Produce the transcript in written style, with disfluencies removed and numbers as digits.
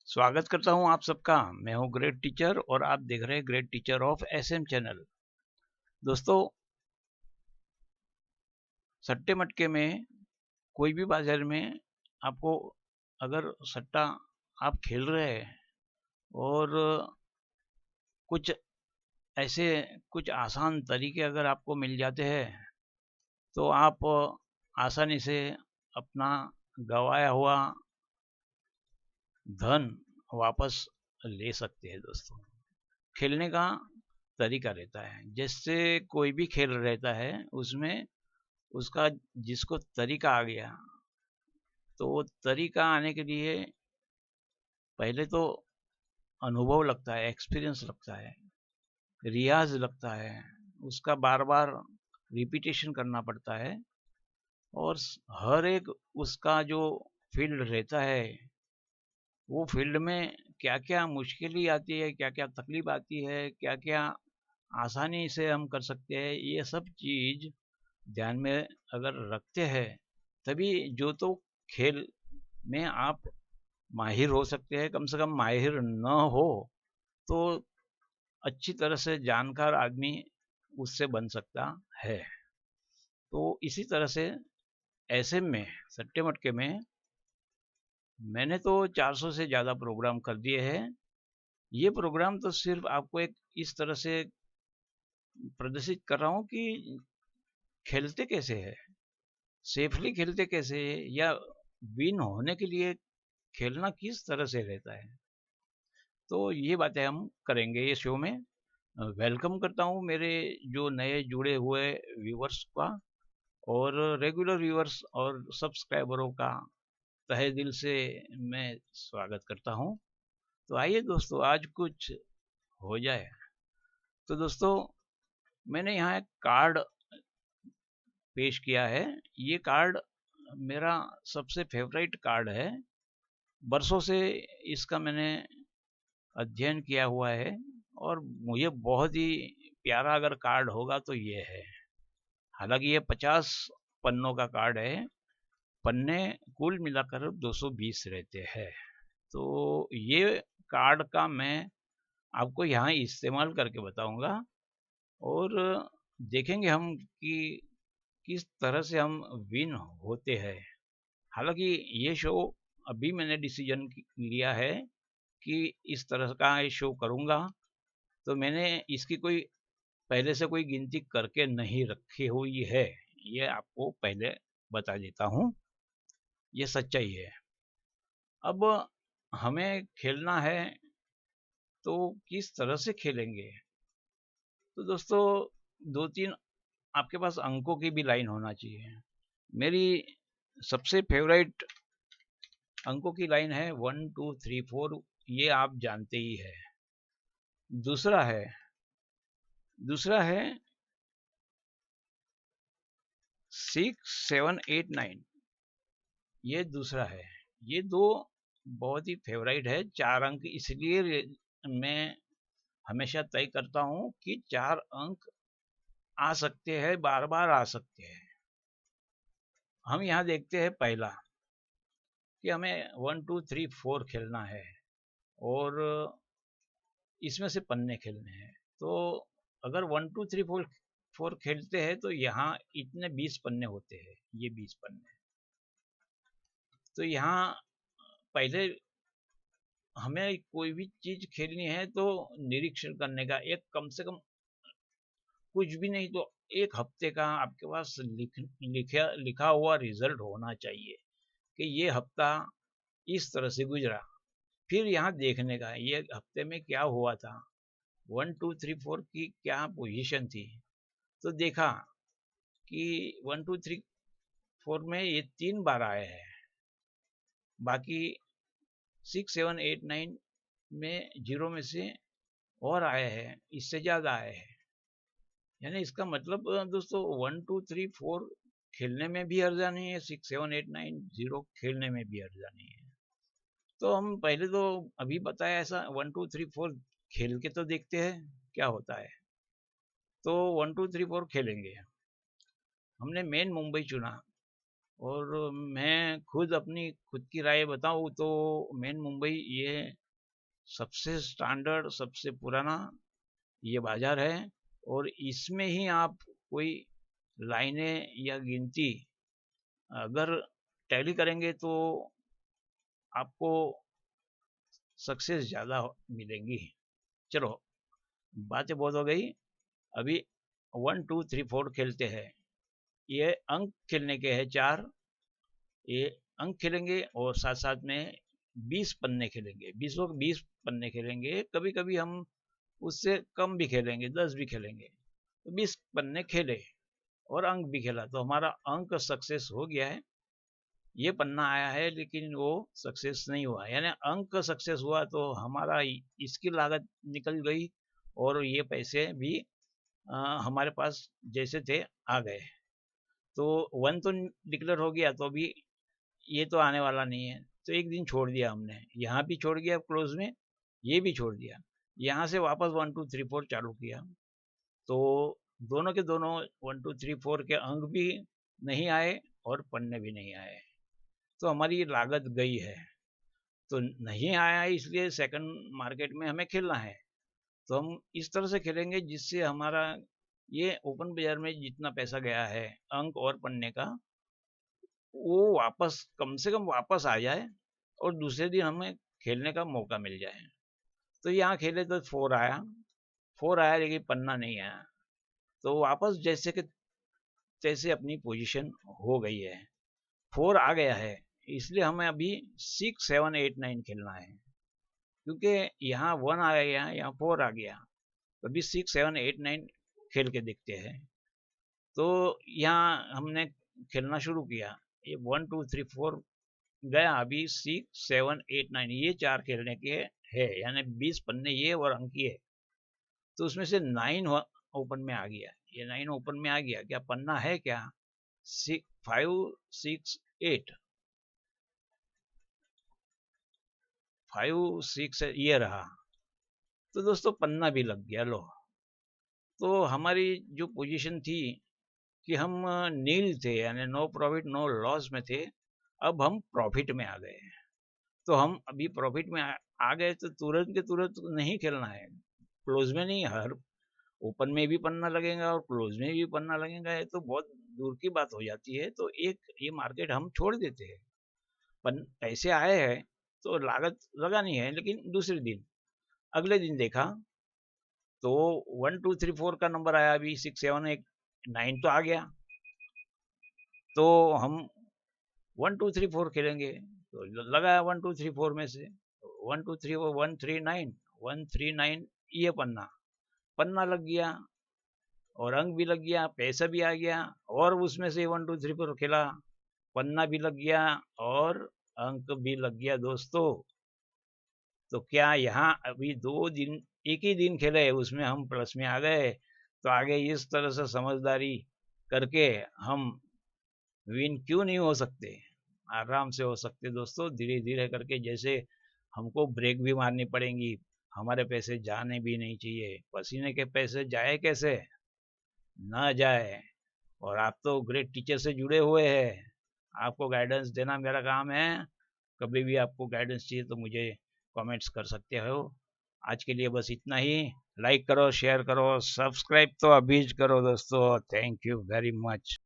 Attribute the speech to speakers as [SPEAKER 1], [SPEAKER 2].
[SPEAKER 1] स्वागत करता हूं आप सबका। मैं हूं ग्रेट टीचर और आप देख रहे हैं great teacher of SM channel. दोस्तों, सट्टे मटके में कोई भी बाजार में आपको अगर सट्टा आप खेल रहे हैं और कुछ ऐसे कुछ आसान तरीके अगर आपको मिल जाते हैं तो आप आसानी से अपना गंवाया हुआ धन वापस ले सकते हैं। दोस्तों, खेलने का तरीका रहता है, जैसे कोई भी खेल रहता है उसमें उसका जिसको तरीका आ गया तो वो तरीका आने के लिए पहले तो अनुभव लगता है, एक्सपीरियंस लगता है, रियाज लगता है, उसका बार बार रिपीटेशन करना पड़ता है। और हर एक उसका जो फील्ड रहता है वो फील्ड में क्या क्या मुश्किलें आती है, क्या क्या तकलीफ आती है, क्या क्या आसानी से हम कर सकते हैं, ये सब चीज ध्यान में अगर रखते हैं तभी जो तो खेल में आप माहिर हो सकते हैं। कम से कम माहिर न हो तो अच्छी तरह से जानकार आदमी उससे बन सकता है। तो इसी तरह से ऐसे में सट्टे मटके में मैंने तो 400 से ज़्यादा प्रोग्राम कर दिए हैं। ये प्रोग्राम तो सिर्फ आपको एक इस तरह से प्रदर्शित कर रहा हूँ कि खेलते कैसे है, सेफली खेलते कैसे है, या विन होने के लिए खेलना किस तरह से रहता है। तो ये बातें हम करेंगे ये शो में। वेलकम करता हूँ मेरे जो नए जुड़े हुए व्यूवर्स का और रेगुलर व्यूवर्स और सब्सक्राइबरों का तहे दिल से मैं स्वागत करता हूँ। तो आइए दोस्तों, आज कुछ हो जाए। तो दोस्तों, मैंने यहाँ एक कार्ड पेश किया है। ये कार्ड मेरा सबसे फेवरेट कार्ड है। बरसों से इसका मैंने अध्ययन किया हुआ है और मुझे बहुत ही प्यारा अगर कार्ड होगा तो ये है। हालांकि ये 50 पन्नों का कार्ड है, पन्ने कुल मिलाकर 220 रहते हैं। तो ये कार्ड का मैं आपको यहाँ इस्तेमाल करके बताऊंगा और देखेंगे हम कि किस तरह से हम विन होते हैं। हालांकि ये शो अभी मैंने डिसीजन लिया है कि इस तरह का ये शो करूंगा, तो मैंने इसकी कोई पहले से कोई गिनती करके नहीं रखी हुई है। ये आपको पहले बता देता हूँ, ये सच्चाई है। अब हमें खेलना है तो किस तरह से खेलेंगे। तो दोस्तों, दो तीन आपके पास अंकों की भी लाइन होना चाहिए। मेरी सबसे फेवरेट अंकों की लाइन है 1 2 3 4, ये आप जानते ही है। दूसरा है दूसरा है 6 7 8 9, ये दूसरा है। ये दो बहुत ही फेवरेट है। 4 अंक इसलिए मैं हमेशा तय करता हूँ कि 4 अंक आ सकते हैं, बार बार आ सकते हैं। हम यहाँ देखते हैं पहला कि हमें 1 2 3 4 खेलना है और इसमें से पन्ने खेलने हैं। तो अगर 1 2 3 4 खेलते हैं तो यहाँ इतने 20 पन्ने होते हैं, ये 20 पन्ने। तो यहाँ पहले हमें कोई भी चीज खेलनी है तो निरीक्षण करने का एक कम से कम कुछ भी नहीं तो 1 हफ्ते का आपके पास लिखा हुआ रिजल्ट होना चाहिए कि ये हफ्ता इस तरह से गुजरा। फिर यहाँ देखने का ये हफ्ते में क्या हुआ था, 1 2 3 4 की क्या पोजीशन थी। तो देखा कि 1 2 3 4 में ये 3 बार आए हैं, बाकी 6 7 8 9 में 0 में से और आए हैं, इससे ज्यादा आए हैं। यानी इसका मतलब दोस्तों 1 2 3 4 खेलने में भी हर्जा नहीं है, 6 7 8 9 0 खेलने में भी हर्जा नहीं है। तो हम पहले तो अभी बताया ऐसा 1 2 3 4 खेल के तो देखते हैं क्या होता है। तो 1 2 3 4 खेलेंगे। हमने मेन मुंबई चुना और मैं खुद अपनी खुद की राय बताऊँ तो मेन मुंबई ये सबसे स्टैंडर्ड, सबसे पुराना ये बाजार है। और इसमें ही आप कोई लाइनें या गिनती अगर टैली करेंगे तो आपको सक्सेस ज़्यादा मिलेंगी। चलो, बातें बहुत हो गई। अभी 1 2 3 4 खेलते हैं। ये अंक खेलने के हैं 4। ये अंक खेलेंगे और साथ साथ में 20 पन्ने खेलेंगे। 20 पन्ने खेलेंगे। कभी कभी हम उससे कम भी खेलेंगे, 10 भी खेलेंगे। तो 20 पन्ने खेले और अंक भी खेला तो हमारा अंक सक्सेस हो गया है। ये पन्ना आया है लेकिन वो सक्सेस नहीं हुआ, यानी अंक सक्सेस हुआ तो हमारा इसकी लागत निकल गई और ये पैसे भी हमारे पास जैसे थे आ गए। तो 1 तो डिक्लेयर हो गया, तो अभी ये तो आने वाला नहीं है, तो एक दिन छोड़ दिया हमने, यहाँ भी छोड़ दिया क्लोज में, ये भी छोड़ दिया। यहाँ से वापस 1 2 3 4 चालू किया तो दोनों के दोनों 1 2 3 4 के अंक भी नहीं आए और पन्ने भी नहीं आए, तो हमारी लागत गई है। तो नहीं आया है इसलिए सेकंड मार्केट में हमें खेलना है। तो हम इस तरह से खेलेंगे जिससे हमारा ये ओपन बाजार में जितना पैसा गया है अंक और पन्ने का, वो वापस कम से कम वापस आ जाए और दूसरे दिन हमें खेलने का मौका मिल जाए। तो यहाँ खेले तो 4 आया लेकिन पन्ना नहीं आया, तो वापस जैसे कि तैसे अपनी पोजीशन हो गई है। 4 आ गया है इसलिए हमें अभी 6 7 8 9 खेलना है, क्योंकि यहाँ 1 आ गया, यहाँ 4 आ गया, तो अभी 6 7 8 9 खेल के देखते हैं। तो यहाँ हमने खेलना शुरू किया, ये 1 2 3 4 गया, अभी 6 7 8 9 ये 4 खेलने के है, यानी 20 पन्ने ये और अंक ये। तो उसमें से 9 ओपन में आ गया, ये 9 ओपन में आ गया। क्या पन्ना है क्या? 5 6 8 5 6 ये रहा। तो दोस्तों पन्ना भी लग गया लो। तो हमारी जो पोजीशन थी कि हम नील थे, यानी नो प्रॉफिट नो लॉस में थे, अब हम प्रॉफिट में आ गए। तो हम अभी प्रॉफिट में आ गए तो तुरंत के तुरंत नहीं खेलना है, क्लोज में नहीं, हर ओपन में भी पन्ना लगेगा और क्लोज में भी पन्ना लगेगा, ये तो बहुत दूर की बात हो जाती है। तो एक ये मार्केट हम छोड़ देते हैं। पैसे आए हैं तो लागत लगानी है, लेकिन दूसरे दिन, अगले दिन देखा तो 1 2 3 4 का नंबर आया, अभी 6 7 8 9 तो आ गया। तो हम 1 2 3 4 खेलेंगे, तो लगाया 1 2 3 4 में से 1 2 3 4 1 3 9 ये पन्ना पन्ना लग गया और अंक भी लग गया, पैसा भी आ गया, और उसमें से 1 2 3 4 खेला, पन्ना भी लग गया और अंक भी लग गया दोस्तों। तो क्या यहाँ अभी 2 दिन, एक ही दिन खेले उसमें हम प्लस में आ गए? तो आगे इस तरह से समझदारी करके हम विन क्यों नहीं हो सकते? आराम से हो सकते दोस्तों, धीरे धीरे करके। जैसे हमको ब्रेक भी मारनी पड़ेंगी, हमारे पैसे जाने भी नहीं चाहिए। पसीने के पैसे जाए कैसे? ना जाए। और आप तो ग्रेट टीचर से जुड़े हुए हैं, आपको गाइडेंस देना मेरा काम है। कभी भी आपको गाइडेंस चाहिए तो मुझे कमेंट्स कर सकते हो। आज के लिए बस इतना ही। लाइक करो, शेयर करो, सब्सक्राइब तो अभी करो दोस्तों। Thank you very much.